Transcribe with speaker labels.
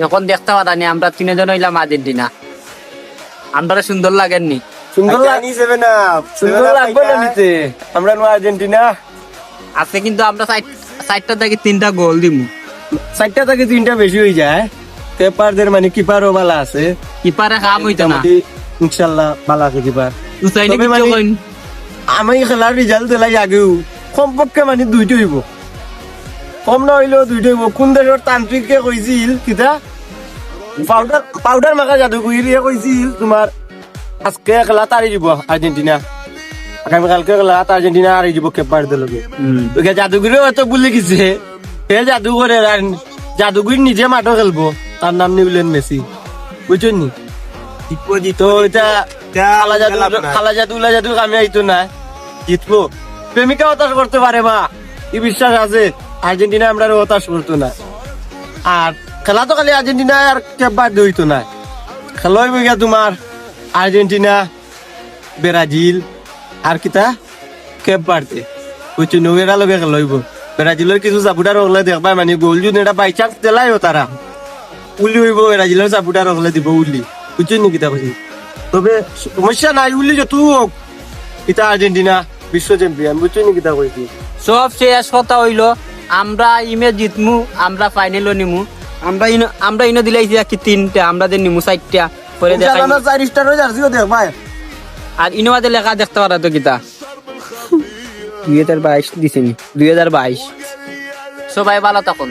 Speaker 1: এখন দেখতে পারানি আমরা তিনজন হইলাম আর্জেন্টিনা, আমরা সুন্দর লাগেননি?
Speaker 2: সুন্দর লাগনি সেভেন আপ, সুন্দর লাগবে না নিতে আমরা নো আর্জেন্টিনা।
Speaker 1: আছে কিন্তু আমরা সাইডটা থেকে 3টা গোল দিমু।
Speaker 2: 4টা থেকে 3টা বেশি হয়ে যায়। পেপারদের মানে কিপারও ভালো আছে,
Speaker 1: কিপারে কাম হইতো না,
Speaker 2: ইনশাআল্লাহ ভালো আছে কিপার।
Speaker 1: উসাইনি
Speaker 2: তবে
Speaker 1: কিছু
Speaker 2: মানে
Speaker 1: কইন
Speaker 2: আমি খেলার রেজাল্ট দিলাই আগেও কমপক্ষে মানে 2টা হইব, কম না হইলেও 2টা হইব। কোন দেশের তান্ত্রিককে কইছিল কিতা পাউডার মাখা জাদুকরিয়ে কইছিল তোমার আজকে খেলা তারি দিব আর্জেন্টিনা, আগামীকালকে খেলা আর্জেন্টিনা হারিয়ে দিব কেপারদের লগে। ওকে জাদুকরিও এত ভুলে গেছে, হে জাদুকরে আর জাদুকরি নিজে মাঠও খেলবো, তার নাম নিউলেন মেসি, বুঝছেন নি? তো এটা খালা জাদু উলা জাদু কামে আইতো না, জিতবো। প্রেমিকা হতাশ করতে পারে মা, এই বিশ্বাস আছে। আর্জেন্টিনা আমরা হতাশ করতো না। আর খেলা তো খালি আর্জেন্টিনা আর কেপার হইতো না, খেলা হইব গিয়া তোমার আর্জেন্টিনা, ব্রাজিল আর কিতা কেপারতে, বুঝছেন? এরা লগে খেলা হইব। ব্রাজিলের কিছু সাপোর্টার হলে দেখবা মানে গোল যদি এটা বাই চান্স দিলাইও তারা উলি হইব, ব্রাজিলের সাপোর্টার হলে দিব উলি, বুঝছেন নি কিতা কইছি? তবে সমস্যা নাই, উলি যত হোক এটা আর্জেন্টিনা বিশ্ব চ্যাম্পিয়ন, বুঝছেন নি কিতা কইছি?
Speaker 1: সব শেষ কথা হইলো আমরা ইমে জিতমু, আমরা ফাইনালও নিমু। আমরা ইনো দিলাইছি কি 3টা, আমরা যে নিমু 4টা পরে দেখাই।
Speaker 2: ইনশাআল্লাহ 4 স্টার হয়ে যাচ্ছিও দেখবা।
Speaker 1: আর ইনোয়াতে লেখা দেখতে পারা তো কিতা 2022 দিছিনি, 2022। সবাই ভালো তখন।